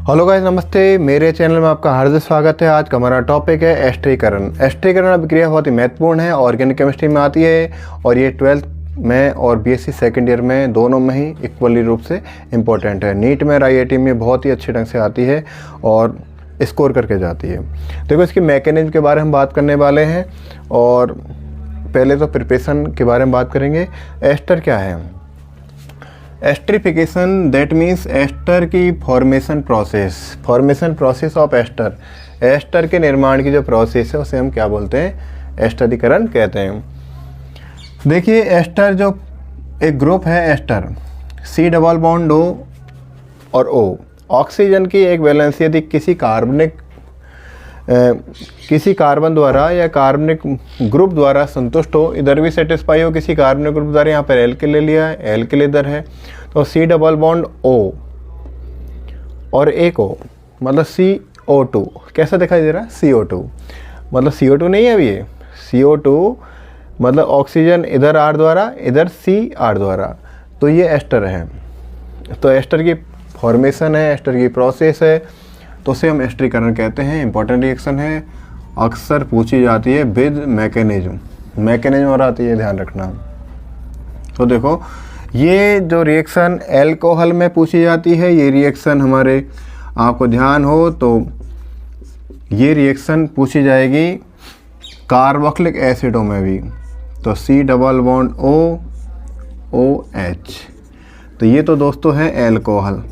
Hello guys, नमस्ते। मेरे channel में आपका हार्दिक स्वागत है। आज का हमारा टॉपिक है एस्टरीकरण। एस्टरीकरण अभिक्रिया बहुत ही महत्वपूर्ण है, ऑर्गेनिक केमिस्ट्री में आती है और ये 12th में और बीएससी सेकेंड ईयर में दोनों में ही इक्वली रूप से इम्पोर्टेंट है। नीट में और आईआईटी में बहुत ही अच्छे ढंग से आती है और स्कोर करके जाती है। देखो, इसकी मैकेनिज्म के बारे में हम बात करने वाले हैं और पहले तो प्रिपरेशन के बारे में बात करेंगे। एस्टर क्या है? एस्टरिफिकेशन दैट मीन्स एस्टर की formation process of ester. Ester के निर्माण की जो प्रोसेस है उसे हम क्या बोलते हैं? एस्टरीकरण कहते हैं। देखिए, एस्टर जो एक ग्रुप है ester, C double bond O और O, ऑक्सीजन की एक वैलेंसी यदि किसी कार्बन द्वारा या कार्बनिक ग्रुप द्वारा संतुष्ट हो, इधर भी सेटिस्फाई हो किसी कार्बनिक ग्रुप द्वारा, यहाँ पर एल्किल ले लिया है, एल्किल इधर है, तो C डबल बॉन्ड O और एक O मतलब CO2 कैसा दिखाई दे रहा है? CO2 मतलब CO2 नहीं है अभी ये, CO2 मतलब ऑक्सीजन इधर R द्वारा, इधर C R द्वारा, तो ये एस्टर है। तो एस्टर की फॉर्मेशन है, एस्टर की प्रोसेस है, तो उसे हम एस्टरीकरण कहते हैं। इंपॉर्टेंट रिएक्शन है, अक्सर पूछी जाती है विद मैकेनिज्म और आती है, ध्यान रखना। तो देखो, ये जो रिएक्शन एल्कोहल में पूछी जाती है, ये रिएक्शन हमारे आपको ध्यान हो तो ये रिएक्शन पूछी जाएगी कार्बोक्सिलिक एसिडों में भी, तो C double bond O OH, तो ये तो दोस्तों है alcohol,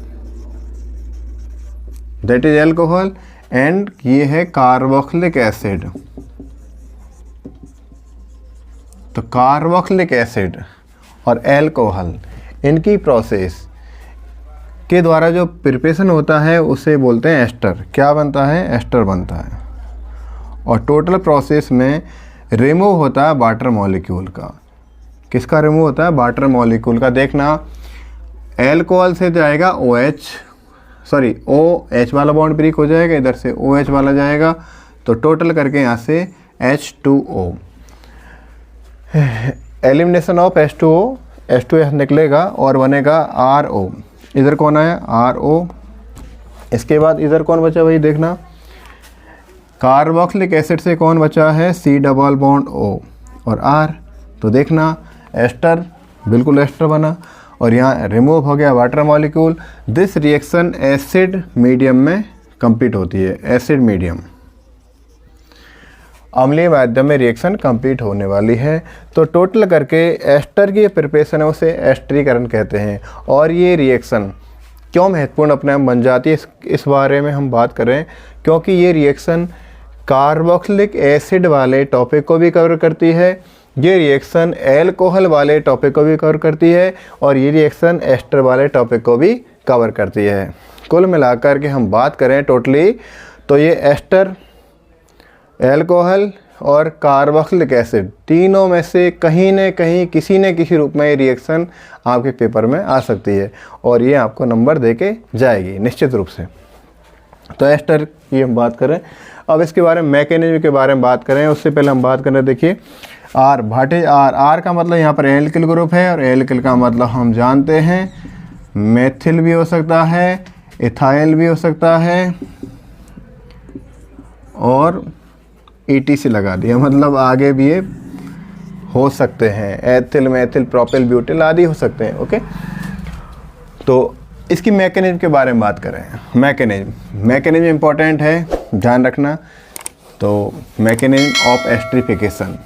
that is alcohol, and ये है कार्बोक्सिलिक एसिड। तो कार्बोक्सिलिक एसिड और एल्कोहल, इनकी प्रोसेस के द्वारा जो प्रिपरेशन होता है उसे बोलते हैं एस्टर। क्या बनता है? एस्टर बनता है। और टोटल प्रोसेस में रिमूव होता है वाटर मॉलिक्यूल का। किसका रिमूव होता है? वाटर मॉलिक्यूल का। देखना, एल्कोहल से जाएगा OH वाला बॉन्ड ब्रेक हो जाएगा, इधर से OH वाला जाएगा, तो टोटल करके यहाँ से H2O, एलिमिनेशन ऑफ H2O निकलेगा और बनेगा RO। इधर कौन आया? RO। इसके बाद इधर कौन बचा भाई? देखना, कार्बोक्सिलिक एसिड से कौन बचा है? C डबल बॉन्ड O और R। तो देखना, एस्टर, बिल्कुल एस्टर बना और यहाँ रिमूव हो गया water molecule. This reaction acid medium में कंप्लीट होती है। एसिड मीडियम, अम्लीय माध्यम में रिएक्शन कंप्लीट होने वाली है। तो टोटल करके एस्टर की प्रिपरेशन है उसे एस्टरीकरण कहते हैं। और ये रिएक्शन क्यों महत्वपूर्ण अपने आप बन जाती है, इस बारे में हम बात करें, क्योंकि ये रिएक्शन कार्बोक्सिलिक एसिड वाले टॉपिक को भी कवर करती है, ये रिएक्शन एल्कोहल वाले टॉपिक को भी कवर करती है और ये रिएक्शन एस्टर वाले टॉपिक को भी कवर करती है। कुल मिलाकर के हम बात करें टोटली, तो ये एस्टर, एल्कोहल और कार्बोक्सिलिक एसिड, तीनों में से कहीं न कहीं किसी न किसी रूप में ये रिएक्शन आपके पेपर में आ सकती है और ये आपको नंबर दे के जाएगी निश्चित रूप से। तो एस्टर की हम बात करें। अब इसके बारे में मैकेनिज्म के बारे में बात करें, उससे पहले हम बात करें, देखिए R, व्हाट इज R का मतलब यहाँ पर एल्किल ग्रुप है और एल्किल का मतलब हम जानते हैं मेथिल भी हो सकता है, इथाइल भी हो सकता है और ETC लगा दिया, मतलब आगे भी ये हो सकते हैं, एथिल, मेथिल, प्रोपिल, ब्यूटिल आदि हो सकते हैं। ओके, तो इसकी मैकेनिज्म के बारे में बात करें। मैकेनिज्म इंपॉर्टेंट है, ध्यान रखना। तो मैकेनिज्म ऑफ एस्टरीफिकेशन,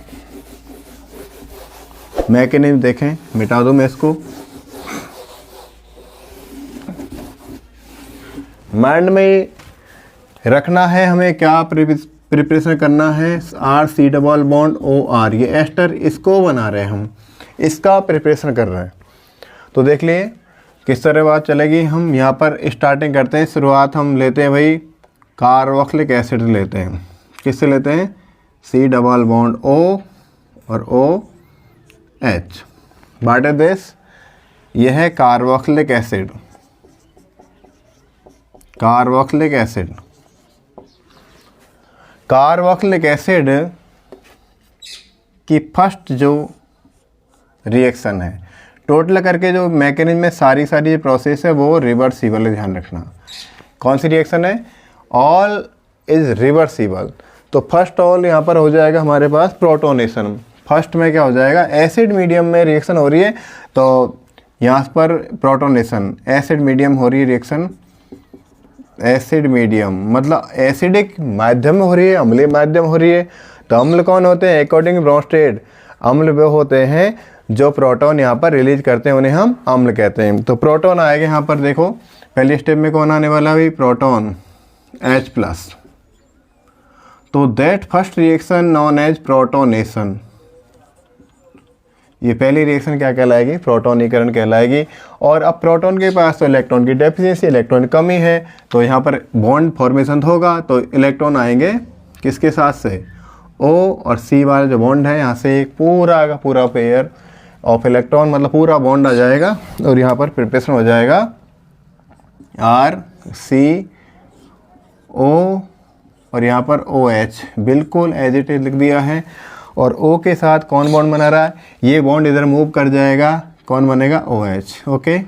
मैकेनिज्म देखें, मिटा दूं मैं इसको, माइंड में रखना है हमें, क्या प्रिपरेशन करना है। C डबल बॉन्ड OR, ये एस्टर, इसको बना रहे हैं हम, इसका प्रिपरेशन कर रहे हैं। तो देख लिए किस तरह बात चलेगी। हम यहाँ पर स्टार्टिंग करते हैं, शुरुआत हम लेते हैं भाई कार्बोक्सिलिक एसिड लेते हैं। किससे लेते हैं? C डबल बॉन्ड O और OH, व्हाट इज दिस? यह है कार्बोक्सिलिक एसिड। कार्बोक्सिलिक एसिड की फर्स्ट जो रिएक्शन है, टोटल करके जो मैकेनिज्म में सारी प्रोसेस है वो रिवर्सिबल है, ध्यान रखना। कौन सी रिएक्शन है? All is reversible. तो फर्स्ट ऑल यहाँ पर हो जाएगा हमारे पास प्रोटोनेशन। फर्स्ट में क्या हो जाएगा? एसिड मीडियम में रिएक्शन हो रही है तो यहाँ पर प्रोटोनेशन, एसिड मीडियम हो रही है रिएक्शन, एसिड मीडियम मतलब एसिडिक माध्यम में हो रही है, अम्लीय माध्यम हो रही है। तो अम्ल कौन होते हैं? अकॉर्डिंग ब्रोंस्टेड, अम्ल वो होते हैं जो प्रोटॉन यहाँ पर रिलीज करते हैं, उन्हें हम अम्ल कहते हैं। तो प्रोटॉन आएगा यहाँ पर, देखो पहले स्टेप में कौन आने वाला है? Proton H+। तो that first reaction known as protonation, ये पहली रिएक्शन क्या कहलाएगी? प्रोटोनीकरण कहलाएगी। और अब प्रोटॉन के पास तो इलेक्ट्रॉन की डेफिशिएंसी, इलेक्ट्रॉन की कमी है, तो यहाँ पर बॉन्ड फॉर्मेशन होगा। तो इलेक्ट्रॉन आएंगे किसके साथ से? O और C वाला जो बॉन्ड है, यहाँ से एक पूरा का पूरा पेयर ऑफ इलेक्ट्रॉन मतलब पूरा बॉन्ड आ जाएगा और यहाँ पर प्रिपरेशन हो जाएगा RCO और यहाँ पर OH, बिल्कुल एज इट इज लिख दिया है। और O के साथ कौन बॉन्ड बना रहा है? ये बॉन्ड इधर मूव कर जाएगा, कौन बनेगा? OH। ओके,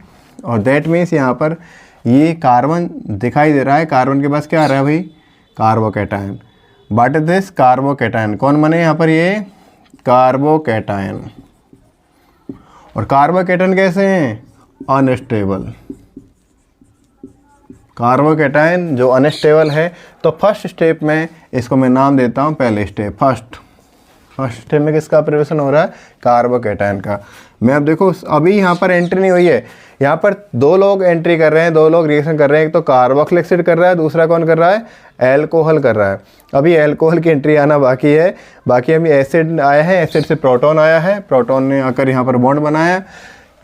और दैट मीन्स यहाँ पर ये कार्बन दिखाई दे रहा है, कार्बन के पास क्या आ रहा है भाई? कार्बोकैटायन। बट दिस कार्बोकैटायन कौन बने यहाँ पर? ये कार्बोकैटायन। और कार्बोकैटायन कैसे हैं? अनस्टेबल। कार्बोकैटायन जो अनस्टेबल है, तो फर्स्ट स्टेप में इसको मैं नाम देता हूँ पहले स्टेप। फर्स्ट स्टेप में किसका प्रिपरेशन हो रहा है? कार्बोकैटायन का। मैं अब देखो अभी यहाँ पर एंट्री नहीं हुई है, यहाँ पर दो लोग एंट्री कर रहे हैं, दो लोग रिएक्शन कर रहे हैं। एक तो कार्बोक्सिलिक एसिड कर रहा है, दूसरा कौन कर रहा है? एल्कोहल कर रहा है। अभी एल्कोहल की एंट्री आना बाकी है। बाकी अभी एसिड आया है, एसिड से प्रोटॉन आया है, प्रोटॉन ने आकर यहाँ पर बॉन्ड बनाया।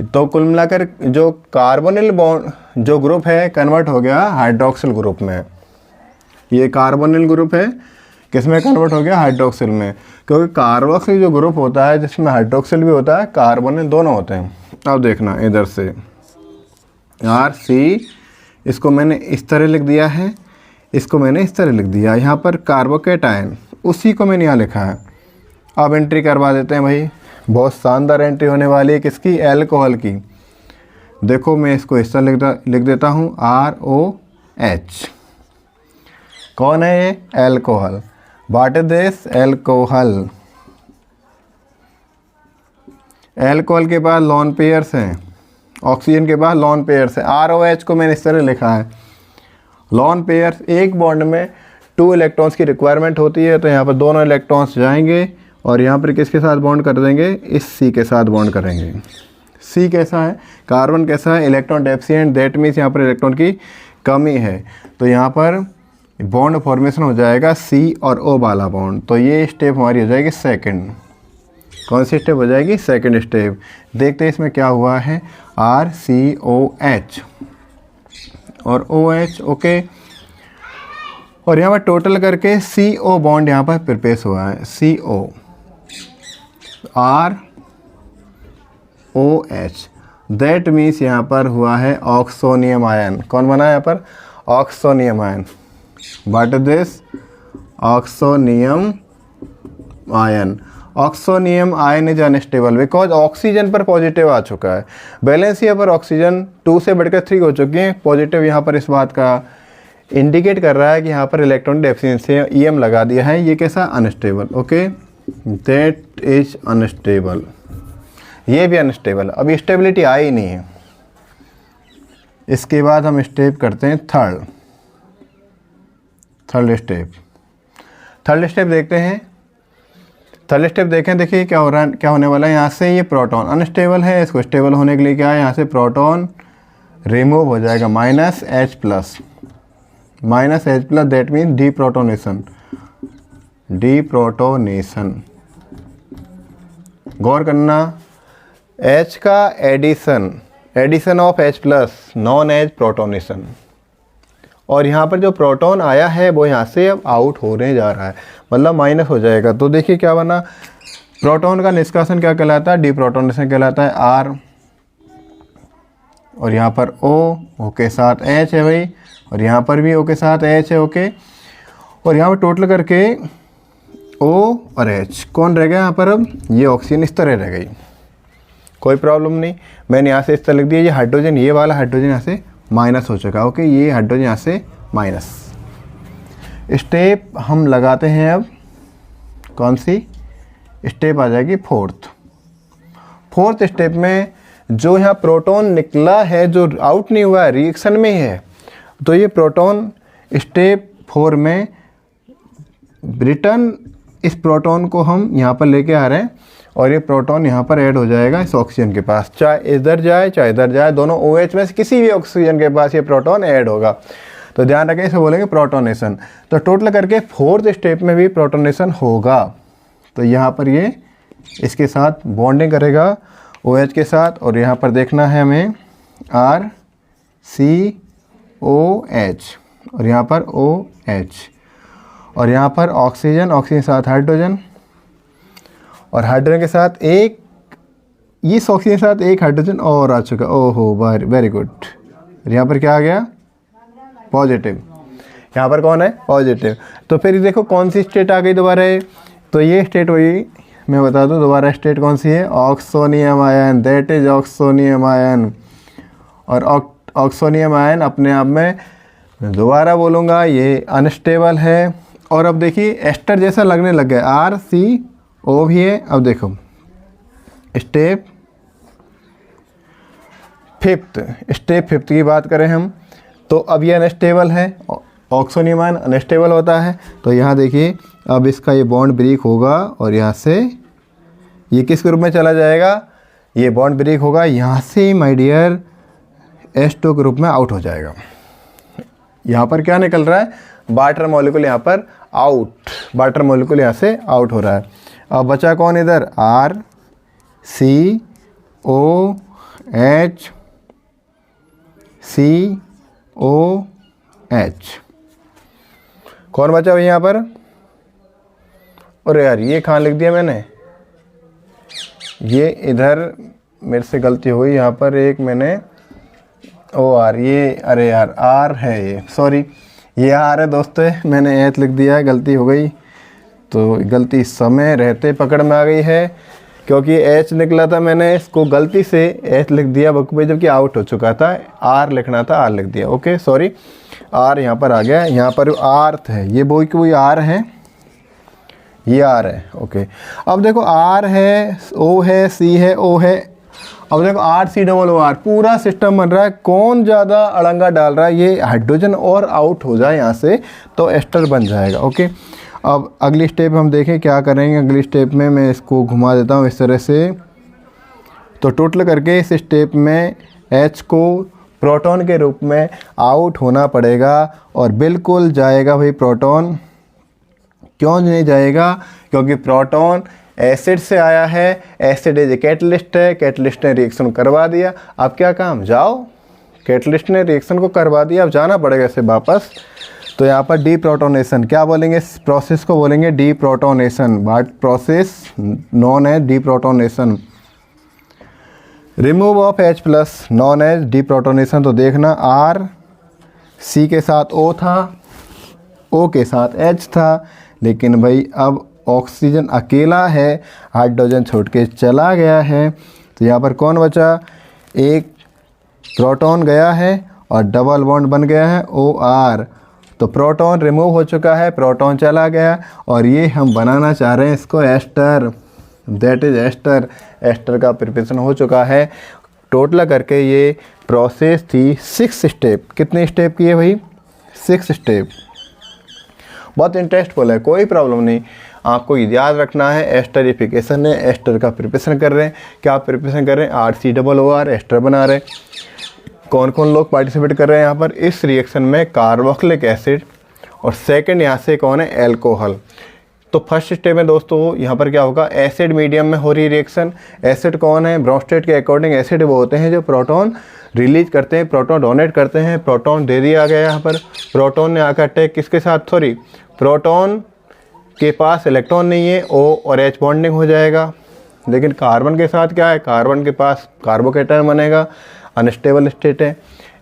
तो कुल मिलाकर जो कार्बोनिल बॉन्ड जो ग्रुप है कन्वर्ट हो गया हाइड्रोक्सिल ग्रुप में। ये कार्बोनिल ग्रुप है, किस में कन्वर्ट हो गया? हाइड्रोक्सिल में। क्योंकि कार्बोक्सिल जो ग्रुप होता है जिसमें हाइड्रोक्सिल भी होता है, कार्बोनिल दोनों होते हैं। अब देखना इधर से RC, इसको मैंने इस तरह लिख दिया है, इसको मैंने इस तरह लिख दिया। यहाँ पर कार्बोकैटायन उसी को मैंने यहाँ लिखा है। अब एंट्री करवा देते हैं भाई, बहुत शानदार एंट्री होने वाली है। किसकी? एल्कोहल की। देखो मैं इसको इस तरह लिख देता हूँ ROH। कौन है ये? Alcohol. What is this? Alcohol. Alcohol के पास लॉन पेयर्स हैं, ऑक्सीजन के पास लॉन पेयर्स है। ROH को मैंने इस तरह लिखा है। लॉन पेयर्स, एक बॉन्ड में 2 इलेक्ट्रॉन्स की रिक्वायरमेंट होती है, तो यहाँ पर दोनों इलेक्ट्रॉन्स जाएंगे और यहाँ पर किसके साथ बॉन्ड कर देंगे? इस C के साथ बॉन्ड करेंगे। C कैसा है? कार्बन कैसा है? Electron deficient. दैट मीन्स यहाँ पर इलेक्ट्रॉन की कमी है, तो यहाँ पर बॉन्ड फॉर्मेशन हो जाएगा C और O वाला बॉन्ड। तो ये स्टेप हमारी हो जाएगी सेकंड। कौन सी स्टेप हो जाएगी? Second step. देखते हैं इसमें क्या हुआ है। RCOH और OH। ओके, और यहाँ पर टोटल करके CO बॉन्ड यहाँ पर प्रिपेस हुआ है। CO ROH, दैट मीन्स यहाँ पर हुआ है ऑक्सोनियम आयन। कौन बना है यहाँ पर? Oxonium ion. What is this? Oxonium ion. Oxonium ion is unstable because oxygen पर पॉजिटिव आ चुका है। बैलेंस यहाँ पर ऑक्सीजन 2 से बढ़कर 3 हो चुकी है। पॉजिटिव यहाँ पर इस बात का इंडिकेट कर रहा है कि यहाँ पर इलेक्ट्रॉन डेफिशिएंसी EM लगा दिया है। ये कैसा? Unstable. Okay, that is unstable. ये भी अनस्टेबल। अभी स्टेबिलिटी आई ही नहीं है। इसके बाद हम स्टेप करते हैं थर्ड स्टेप। थर्ड स्टेप देखते हैं। थर्ड स्टेप देखें, देखिए क्या हो रहा है, क्या होने वाला है। यहाँ से ये प्रोटॉन अनस्टेबल है, इसको स्टेबल होने के लिए क्या है? यहाँ से प्रोटॉन रिमूव हो जाएगा, -H+। -H+, that mean deprotonation. गौर करना, H का addition of H+ known as protonation. और यहाँ पर जो प्रोटॉन आया है वो यहाँ से अब आउट होने जा रहा है, मतलब माइनस हो जाएगा। तो देखिए क्या बना, प्रोटॉन का निष्कासन क्या कहलाता है? डीप्रोटोनेशन कहलाता है। R और यहाँ पर O के साथ H है भाई, और यहाँ पर भी O के साथ H है। ओके, और यहाँ पर टोटल करके O और H कौन रह गया यहाँ पर? अब ये ऑक्सीजन इस तरह रह गई, कोई प्रॉब्लम नहीं। मैंने यहाँ से इस तरह लिख दिया। ये हाइड्रोजन, ये वाला हाइड्रोजन यहाँ से माइनस हो चुका। ओके, ये हाइड्रोजन यहाँ से माइनस। स्टेप हम लगाते हैं अब, कौन सी स्टेप आ जाएगी, फोर्थ स्टेप में जो यहाँ प्रोटॉन निकला है, जो आउट नहीं हुआ है, रिएक्शन में ही है, तो ये प्रोटॉन स्टेप 4 में रिटर्न इस प्रोटॉन को हम यहाँ पर लेके आ रहे हैं और ये प्रोटॉन यहाँ पर ऐड हो जाएगा इस ऑक्सीजन के पास, चाहे इधर जाए चाहे इधर जाए, दोनों OH में से किसी भी ऑक्सीजन के पास ये प्रोटॉन ऐड होगा। तो ध्यान रखें, इसे बोलेंगे प्रोटोनेशन। तो टोटल करके 4th स्टेप में भी प्रोटोनेशन होगा। तो यहाँ पर ये इसके साथ बॉन्डिंग करेगा OH के साथ, और यहाँ पर देखना है हमें RCOH और यहाँ पर OH, और यहाँ पर ऑक्सीजन के साथ हाइड्रोजन, और हाइड्रोजन के साथ एक, इस ऑक्सीजन के साथ एक हाइड्रोजन और आ चुका। ओहो, वेरी गुड। यहाँ पर क्या आ गया, पॉजिटिव। यहाँ पर कौन है, पॉजिटिव। तो फिर देखो कौन सी स्टेट आ गई दोबारा है, तो ये स्टेट वही मैं बता दूँ दोबारा, स्टेट कौन सी है, oxonium ion, that is oxonium ion. और ऑक्सोनियम आयन अपने आप में, दोबारा बोलूँगा, ये अनस्टेबल है। और अब देखिए एस्टर जैसा लगने लग गया, RCO भी है। अब देखो स्टेप फिफ्थ की बात करें हम, तो अब ये अनस्टेबल है, ऑक्सोनियम आयन अनस्टेबल होता है। तो यहाँ देखिए अब इसका ये बॉन्ड ब्रेक होगा और यहाँ से ये किस ग्रुप में चला जाएगा, ये बॉन्ड ब्रेक होगा, यहाँ से माय डियर H2 ग्रुप में आउट हो जाएगा। यहाँ पर क्या निकल रहा है, वाटर मॉलिक्यूल यहाँ पर आउट, वाटर मॉलिक्यूल यहाँ से आउट हो रहा है। अब बचा कौन इधर, RCOH, कौन बचा हुआ यहाँ पर। अरे यार ये कहाँ लिख दिया मैंने, ये इधर मेरे से गलती हुई, यहाँ पर एक मैंने OR, ये अरे यार R है, ये सॉरी, ये R है दोस्तों, मैंने H लिख दिया है, गलती हो गई। तो गलती समय रहते पकड़ में आ गई है, क्योंकि H निकला था, मैंने इसको गलती से H लिख दिया बुक पे, जबकि आउट हो चुका था, R लिखना था, R लिख दिया। ओके सॉरी, R यहाँ पर आ गया, यहाँ पर R है, ये बोई कि वही R है, ये R है। ओके अब देखो R है, O है, C है, O है। अब देखो RCOOR पूरा सिस्टम बन रहा है, कौन ज़्यादा अड़ंगा डाल रहा है, ये हाइड्रोजन और आउट हो जाए यहाँ से तो एस्टर बन जाएगा। ओके अब अगली स्टेप हम देखें क्या करेंगे। अगली स्टेप में मैं इसको घुमा देता हूँ इस तरह से। तो टोटल करके इस स्टेप में H को प्रोटॉन के रूप में आउट होना पड़ेगा, और बिल्कुल जाएगा भाई प्रोटॉन। क्यों नहीं जाएगा, क्योंकि प्रोटॉन एसिड से आया है, एसिड इज कैटलिस्ट है, कैटलिस्ट ने रिएक्शन करवा दिया। अब क्या काम, जाओ, कैटलिस्ट ने रिएक्शन को करवा दिया, अब जाना पड़ेगा इसे वापस। तो यहाँ पर डीप्रोटोनेशन, क्या बोलेंगे इस प्रोसेस को, बोलेंगे deprotonation. What process known as deprotonation, remove of H plus known as deprotonation. तो देखना RC के साथ O था, O के साथ H था, लेकिन भाई अब ऑक्सीजन अकेला है, हाइड्रोजन छोड़ के चला गया है। तो यहाँ पर कौन बचा, एक प्रोटॉन गया है और डबल बॉन्ड बन गया है OR। तो प्रोटॉन रिमूव हो चुका है, प्रोटॉन चला गया, और ये हम बनाना चाह रहे हैं इसको ester, that is ester. Ester का प्रिपरेशन हो चुका है। टोटल करके ये प्रोसेस थी 6 स्टेप। कितने स्टेप किए भाई, 6 स्टेप। बहुत इंटरेस्टफुल है, कोई प्रॉब्लम नहीं। आपको याद रखना है एस्टरिफिकेशन है, एस्टर का प्रिपरेशन कर रहे हैं। क्या प्रिपरेशन कर रहे हैं, RCOOR एस्टर बना रहे हैं। कौन कौन लोग पार्टिसिपेट कर रहे हैं यहाँ पर इस रिएक्शन में, कार्बोक्सिलिक एसिड, और सेकंड यहाँ से कौन है, एल्कोहल। तो फर्स्ट स्टेप में दोस्तों यहाँ पर क्या होगा, एसिड मीडियम में हो रही रिएक्शन। एसिड कौन है, ब्रोंस्टेड के अकॉर्डिंग एसिड वो होते हैं जो प्रोटॉन रिलीज करते हैं, प्रोटॉन डोनेट करते हैं। प्रोटॉन दे दिया गया यहाँ पर, प्रोटॉन ने आकर अटैक किसके साथ, सॉरी प्रोटॉन के पास इलेक्ट्रॉन नहीं है, O और H बॉन्डिंग हो जाएगा। लेकिन कार्बन के साथ क्या है, कार्बन के पास कार्बोकेटायन बनेगा, अनस्टेबल स्टेट है।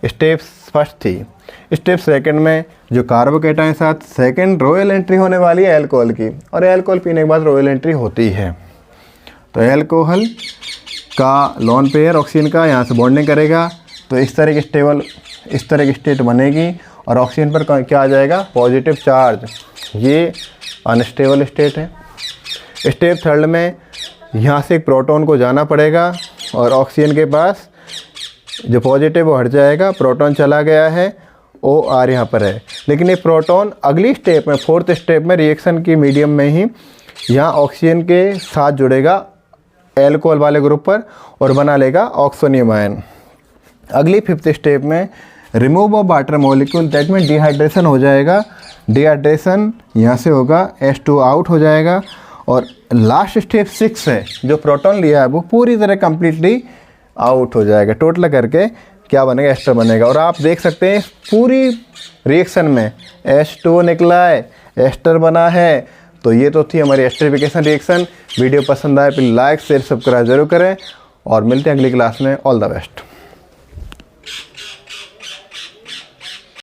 स्टेप फर्स्ट थी। स्टेप सेकंड में जो कार्बोकेटायन के साथ सेकंड रॉयल एंट्री होने वाली है एल्कोहल की, और एल्कोहल पीने के बाद रॉयल एंट्री होती है। तो एल्कोहल का लोन पेयर ऑक्सीजन का यहाँ से बॉन्डिंग करेगा, तो इस तरह की स्टेट बनेगी, और ऑक्सीजन पर क्या आ जाएगा, पॉजिटिव चार्ज। ये अनस्टेबल स्टेट है। स्टेप थर्ड में यहाँ से एक प्रोटॉन को जाना पड़ेगा और ऑक्सीजन के पास जो पॉजिटिव वो हट जाएगा, प्रोटॉन चला गया है, OR यहाँ पर है। लेकिन ये प्रोटॉन अगली स्टेप में, फोर्थ स्टेप में रिएक्शन की मीडियम में ही यहाँ ऑक्सीजन के साथ जुड़ेगा एल्कोहल वाले ग्रुप पर और बना लेगा ऑक्सोनियम आयन। अगली फिफ्थ स्टेप में remove of water molecule, that mean dehydration हो जाएगा। डिहाइड्रेशन यहाँ से होगा, H2 आउट हो जाएगा। और लास्ट स्टेप 6 है, जो प्रोटॉन लिया है वो पूरी तरह कंप्लीटली आउट हो जाएगा। टोटल करके क्या बनेगा, एस्टर बनेगा। और आप देख सकते हैं पूरी रिएक्शन में H2 निकला है, एस्टर बना है। तो ये तो थी हमारी एस्टरिफिकेशन रिएक्शन। वीडियो पसंद आए तो लाइक शेयर सब्सक्राइब जरूर करें और मिलते हैं अगली क्लास में। All the best.